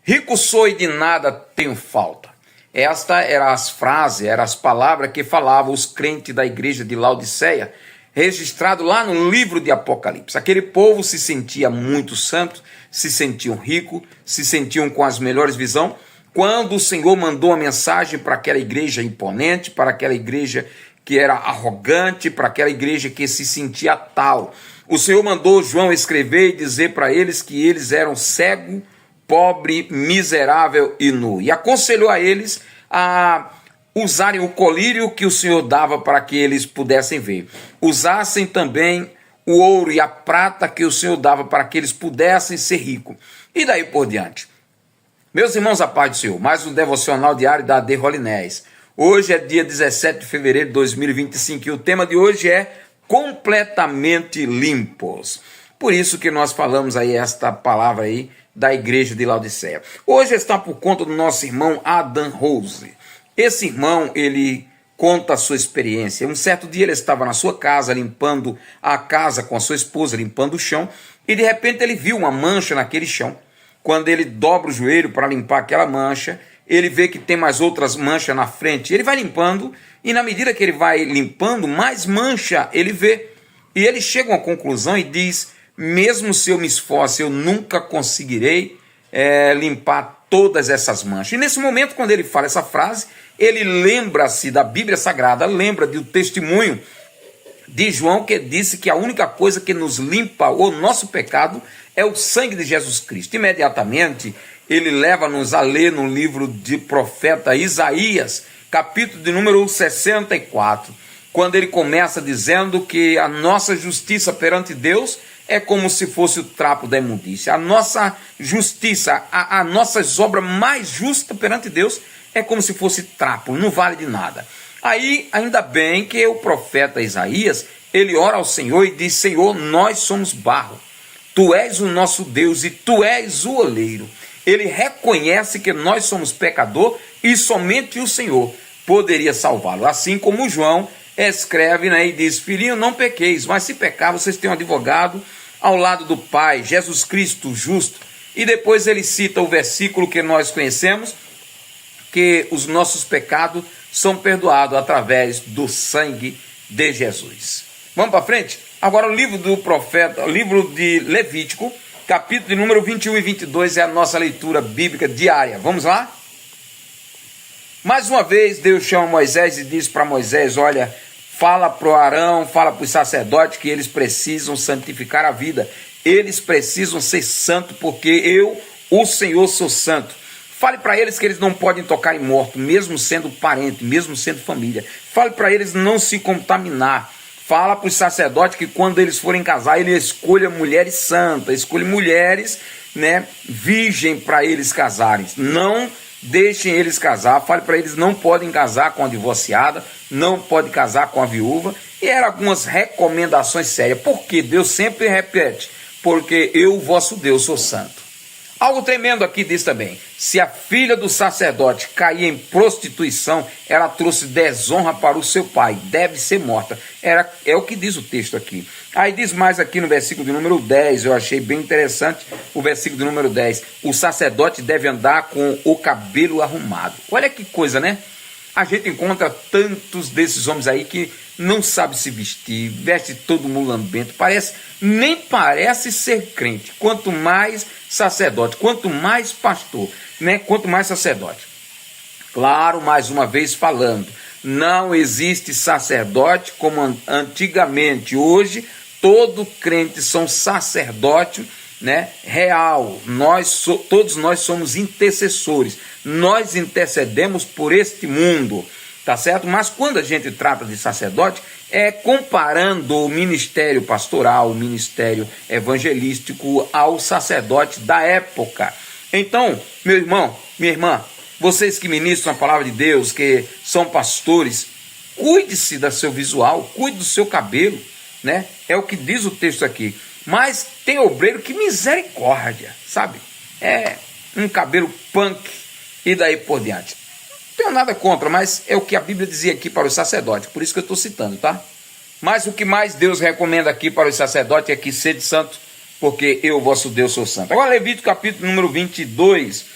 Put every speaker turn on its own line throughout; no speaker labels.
Rico sou e de nada tenho falta. Esta era as frases, eram as palavras que falavam os crentes da igreja de Laodiceia, registrado lá no livro de Apocalipse. Aquele povo se sentia muito santo, se sentiam rico, se sentiam com as melhores visões, quando o Senhor mandou a mensagem para aquela igreja imponente, para aquela igreja que era arrogante, para aquela igreja que se sentia tal. O Senhor mandou João escrever e dizer para eles que eles eram cegos, pobre, miserável e nu. E aconselhou a eles a usarem o colírio que o Senhor dava para que eles pudessem ver. Usassem também o ouro e a prata que o Senhor dava para que eles pudessem ser ricos. E daí por diante. Meus irmãos, a paz do Senhor, mais um devocional diário da AD Holinés. Hoje é dia 17 de fevereiro de 2025 e o tema de hoje é completamente limpos. Por isso que nós falamos aí esta palavra aí da igreja de Laodiceia. Hoje está por conta do nosso irmão Adam Rose. Esse irmão, ele conta a sua experiência. Um certo dia ele estava na sua casa, limpando a casa com a sua esposa, limpando o chão, e de repente ele viu uma mancha naquele chão. Quando ele dobra o joelho para limpar aquela mancha, ele vê que tem mais outras manchas na frente. Ele vai limpando, e na medida que ele vai limpando, mais mancha ele vê. E ele chega a uma conclusão e diz: mesmo se eu me esforce, eu nunca conseguirei limpar todas essas manchas. E nesse momento, quando ele fala essa frase, ele lembra-se da Bíblia Sagrada, lembra do testemunho de João, que disse que a única coisa que nos limpa o nosso pecado é o sangue de Jesus Cristo. Imediatamente, ele leva-nos a ler no livro de profeta Isaías, capítulo de número 64, quando ele começa dizendo que a nossa justiça perante Deus é como se fosse o trapo da imundícia. A nossa justiça, a nossas obras mais justas perante Deus é como se fosse trapo, não vale de nada. Aí, ainda bem que o profeta Isaías, ele ora ao Senhor e diz: Senhor, nós somos barro, Tu és o nosso Deus e Tu és o oleiro. Ele reconhece que nós somos pecador e somente o Senhor poderia salvá-lo. Assim como João escreve, né, e diz: filhinho, não pequeis, mas se pecar, vocês têm um advogado ao lado do Pai, Jesus Cristo justo. E depois ele cita o versículo que nós conhecemos, que os nossos pecados são perdoados através do sangue de Jesus. Vamos para frente? Agora o livro do profeta, o livro de Levítico, capítulo de número 21 e 22 é a nossa leitura bíblica diária. Vamos lá? Mais uma vez Deus chama Moisés e diz para Moisés: olha, fala para o Arão, fala para os sacerdotes que eles precisam santificar a vida. Eles precisam ser santos porque eu, o Senhor, sou santo. Fale para eles que eles não podem tocar em morto, mesmo sendo parente, mesmo sendo família. Fale para eles não se contaminar. Fala para os sacerdotes que quando eles forem casar, ele escolha mulheres santas, escolha mulheres, né, virgem para eles casarem. Não deixem eles casar. Fale para eles não podem casar com a divorciada, não pode casar com a viúva. E eram algumas recomendações sérias. Porque Deus sempre repete: porque eu, vosso Deus, sou santo. Algo tremendo aqui diz também: se a filha do sacerdote cair em prostituição, ela trouxe desonra para o seu pai, deve ser morta. É o que diz o texto aqui. Aí diz mais aqui no versículo de número 10, eu achei bem interessante o versículo de número 10. O sacerdote deve andar com o cabelo arrumado. Olha que coisa, né? A gente encontra tantos desses homens aí que não sabe se vestir, veste todo mulambento, nem parece ser crente, quanto mais sacerdote, quanto mais pastor, né? Quanto mais sacerdote. Claro, mais uma vez falando, não existe sacerdote como antigamente. Hoje, todo crente são sacerdote, né, real. Todos nós somos intercessores. Nós intercedemos por este mundo, tá certo? Mas quando a gente trata de sacerdote, é comparando o ministério pastoral, o ministério evangelístico ao sacerdote da época. Então, meu irmão, minha irmã, vocês que ministram a palavra de Deus, que são pastores, cuide-se do seu visual, cuide do seu cabelo, né? É o que diz o texto aqui. Mas tem obreiro que misericórdia, sabe? É um cabelo punk e daí por diante. Não tenho nada contra, mas é o que a Bíblia dizia aqui para os sacerdotes, por isso que eu estou citando, tá? Mas o que mais Deus recomenda aqui para os sacerdotes é que sede santo, porque eu, vosso Deus, sou santo. Agora Levítico capítulo número 22,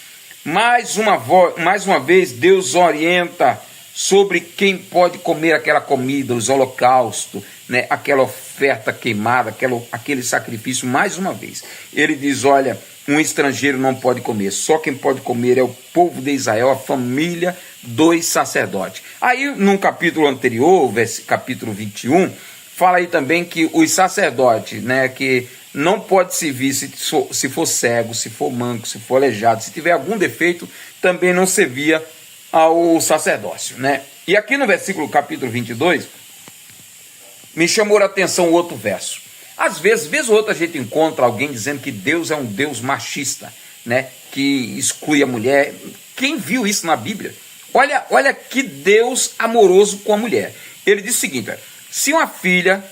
Mais uma vez, Deus orienta sobre quem pode comer aquela comida, os holocaustos, né? Aquela oferta queimada, aquele sacrifício. Mais uma vez, ele diz: olha, um estrangeiro não pode comer, só quem pode comer é o povo de Israel, a família dos sacerdotes. Aí, num capítulo anterior, capítulo 21, fala aí também que os sacerdotes, né, que não pode servir se for cego, se for manco, se for aleijado, se tiver algum defeito, também não servia ao sacerdócio, né? E aqui no capítulo 22, me chamou a atenção outro verso. Às vezes, vez ou outra, a gente encontra alguém dizendo que Deus é um Deus machista, né? Que exclui a mulher. Quem viu isso na Bíblia? Olha que Deus amoroso com a mulher. Ele diz o seguinte: se uma filha,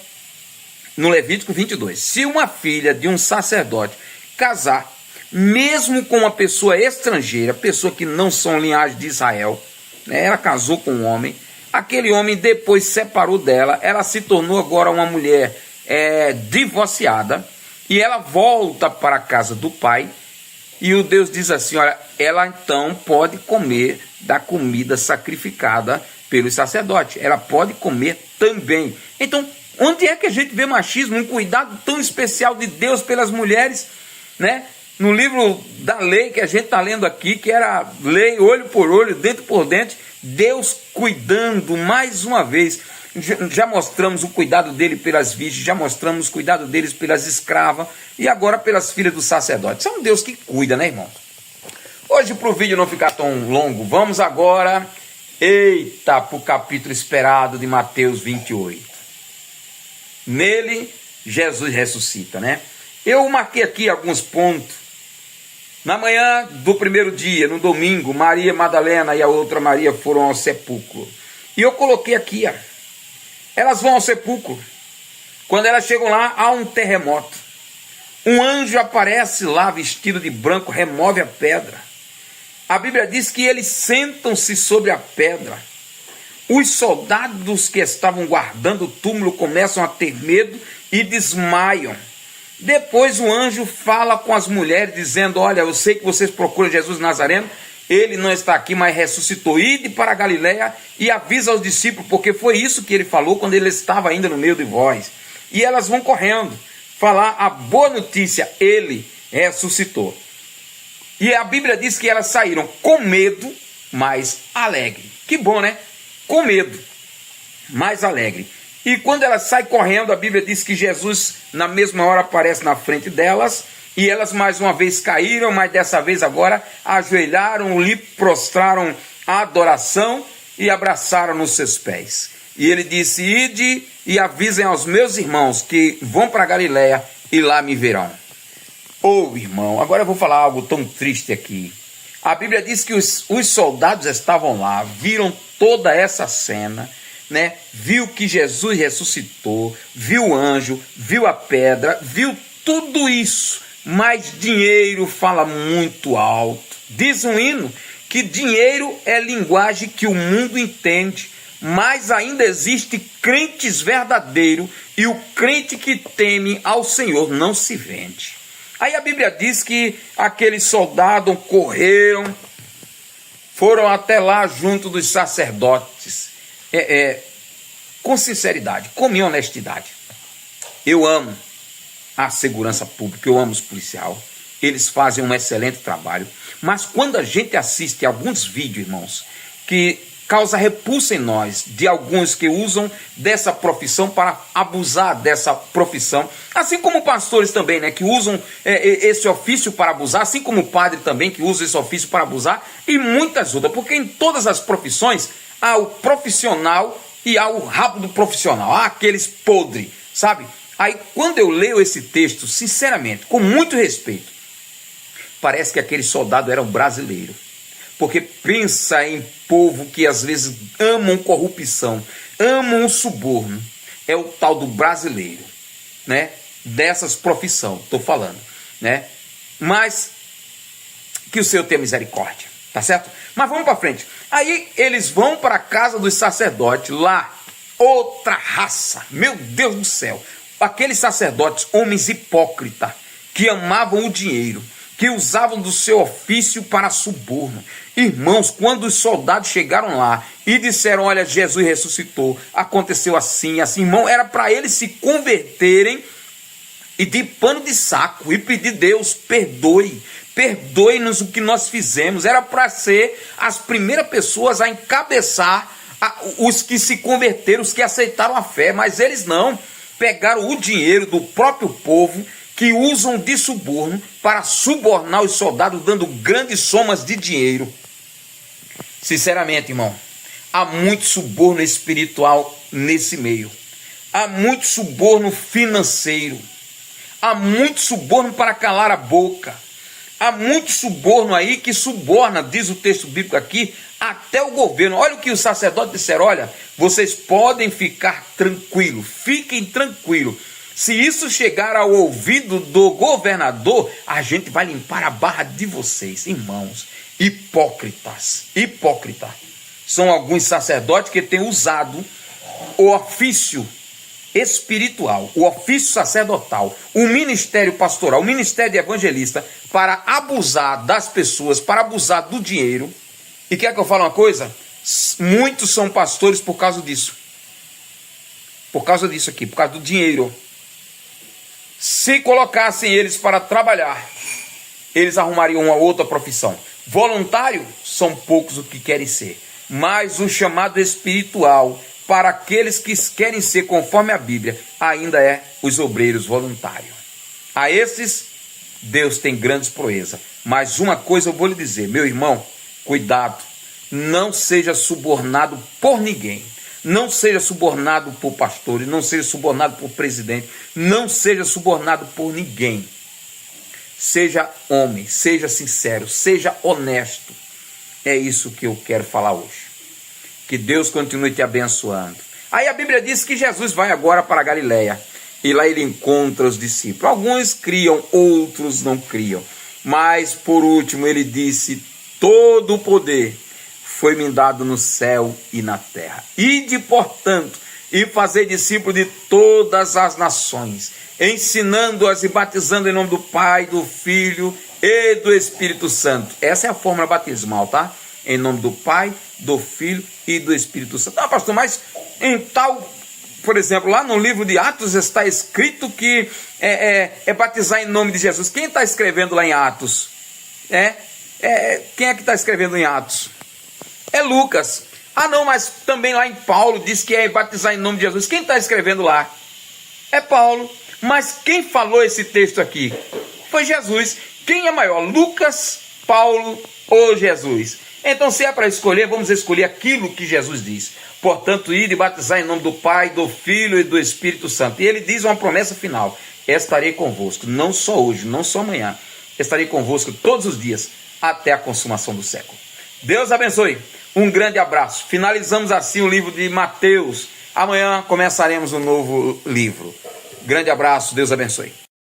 no Levítico 22, se uma filha de um sacerdote casar, mesmo com uma pessoa estrangeira, pessoa que não são linhagem de Israel, né, ela casou com um homem, aquele homem depois separou dela, ela se tornou agora uma mulher divorciada, e ela volta para a casa do pai, e o Deus diz assim: olha, ela então pode comer da comida sacrificada pelos sacerdotes, ela pode comer também. Então, onde é que a gente vê machismo, um cuidado tão especial de Deus pelas mulheres, né? No livro da lei que a gente está lendo aqui, que era lei olho por olho, dente por dente, Deus cuidando mais uma vez. Já mostramos o cuidado dele pelas virgens, já mostramos o cuidado deles pelas escravas e agora pelas filhas dos sacerdotes. É um Deus que cuida, né, irmão? Hoje, para o vídeo não ficar tão longo, vamos agora, para o capítulo esperado de Mateus 28. Nele, Jesus ressuscita, né? Eu marquei aqui alguns pontos. Na manhã do primeiro dia, no domingo, Maria Madalena e a outra Maria foram ao sepulcro. E eu coloquei aqui, ó, elas vão ao sepulcro. Quando elas chegam lá, há um terremoto. Um anjo aparece lá vestido de branco, remove a pedra. A Bíblia diz que eles sentam-se sobre a pedra. Os soldados que estavam guardando o túmulo começam a ter medo e desmaiam. Depois o anjo fala com as mulheres, dizendo: olha, eu sei que vocês procuram Jesus Nazareno, ele não está aqui, mas ressuscitou. Ide para a Galileia e avisa aos discípulos, porque foi isso que ele falou quando ele estava ainda no meio de vós. E elas vão correndo falar a boa notícia: ele ressuscitou. E a Bíblia diz que elas saíram com medo, mas alegre. Que bom, né? Com medo, mas alegre. E quando elas saem correndo, a Bíblia diz que Jesus, na mesma hora, aparece na frente delas, e elas mais uma vez caíram, mas dessa vez agora ajoelharam, lhe prostraram a adoração e abraçaram nos seus pés. E ele disse: ide e avisem aos meus irmãos que vão para Galileia e lá me verão. Irmão, agora eu vou falar algo tão triste aqui. A Bíblia diz que os soldados estavam lá, viram toda essa cena, né? Viu que Jesus ressuscitou, viu o anjo, viu a pedra, viu tudo isso, mas dinheiro fala muito alto. Diz um hino que dinheiro é linguagem que o mundo entende, mas ainda existe crentes verdadeiros e o crente que teme ao Senhor não se vende. Aí a Bíblia diz que aqueles soldados correram, foram até lá junto dos sacerdotes, com sinceridade, com minha honestidade. Eu amo a segurança pública, eu amo os policiais, eles fazem um excelente trabalho, mas quando a gente assiste alguns vídeos, irmãos, que causa repulsa em nós, de alguns que usam dessa profissão para abusar dessa profissão, assim como pastores também, né, que usam esse ofício para abusar, assim como o padre também, que usa esse ofício para abusar, e muitas outras, porque em todas as profissões há o profissional e há o rabo do profissional, há aqueles podres, sabe? Aí quando eu leio esse texto, sinceramente, com muito respeito, parece que aquele soldado era um brasileiro. Porque pensa em povo que às vezes amam corrupção, amam o suborno. É o tal do brasileiro, né? Dessas profissões, estou falando, né? Mas que o Senhor tenha misericórdia, tá certo? Mas vamos para frente. Aí eles vão para a casa dos sacerdotes, lá, outra raça, meu Deus do céu. Aqueles sacerdotes, homens hipócritas, que amavam o dinheiro, que usavam do seu ofício para suborno. Irmãos, quando os soldados chegaram lá e disseram, olha, Jesus ressuscitou, aconteceu assim, assim, irmão, era para eles se converterem e de pano de saco e pedir, Deus, perdoe-nos o que nós fizemos. Era para ser as primeiras pessoas a encabeçar os que se converteram, os que aceitaram a fé, mas eles não. Pegaram o dinheiro do próprio povo, que usam de suborno para subornar os soldados, dando grandes somas de dinheiro. Sinceramente, irmão, há muito suborno espiritual nesse meio. Há muito suborno financeiro. Há muito suborno para calar a boca. Há muito suborno aí que suborna, diz o texto bíblico aqui, até o governo. Olha o que os sacerdotes disseram, olha, vocês podem ficar tranquilos, fiquem tranquilos. Se isso chegar ao ouvido do governador, a gente vai limpar a barra de vocês. Irmãos, hipócritas. São alguns sacerdotes que têm usado o ofício espiritual, o ofício sacerdotal, o ministério pastoral, o ministério de evangelista, para abusar das pessoas, para abusar do dinheiro. E quer que eu fale uma coisa? Muitos são pastores por causa disso. Por causa disso aqui, por causa do dinheiro. Se colocassem eles para trabalhar, eles arrumariam uma outra profissão. Voluntário, são poucos o que querem ser. Mas o chamado espiritual, para aqueles que querem ser conforme a Bíblia, ainda é os obreiros voluntários. A esses, Deus tem grandes proezas. Mas uma coisa eu vou lhe dizer, meu irmão, cuidado, não seja subornado por ninguém. Não seja subornado por pastores, não seja subornado por presidente, não seja subornado por ninguém. Seja homem, seja sincero, seja honesto. É isso que eu quero falar hoje. Que Deus continue te abençoando. Aí a Bíblia diz que Jesus vai agora para a Galileia. E lá ele encontra os discípulos. Alguns criam, outros não criam. Mas por último ele disse, todo o poder foi-me dado no céu e na terra. Ide, portanto, e fazer discípulos de todas as nações, ensinando-as e batizando em nome do Pai, do Filho e do Espírito Santo. Essa é a fórmula batismal, tá? Em nome do Pai, do Filho e do Espírito Santo. Ah, pastor, mas em tal, por exemplo, lá no livro de Atos está escrito que é batizar em nome de Jesus. Quem está escrevendo lá em Atos? Quem é que está escrevendo em Atos? É Lucas. Ah não, mas também lá em Paulo diz que é batizar em nome de Jesus. Quem está escrevendo lá? É Paulo. Mas quem falou esse texto aqui? Foi Jesus. Quem é maior, Lucas, Paulo ou Jesus? Então se é para escolher, vamos escolher aquilo que Jesus diz. Portanto, ide e batizar em nome do Pai, do Filho e do Espírito Santo. E ele diz uma promessa final. Estarei convosco, não só hoje, não só amanhã. Estarei convosco todos os dias, até a consumação do século. Deus abençoe. Um grande abraço. Finalizamos assim o livro de Mateus. Amanhã começaremos um novo livro. Grande abraço. Deus abençoe.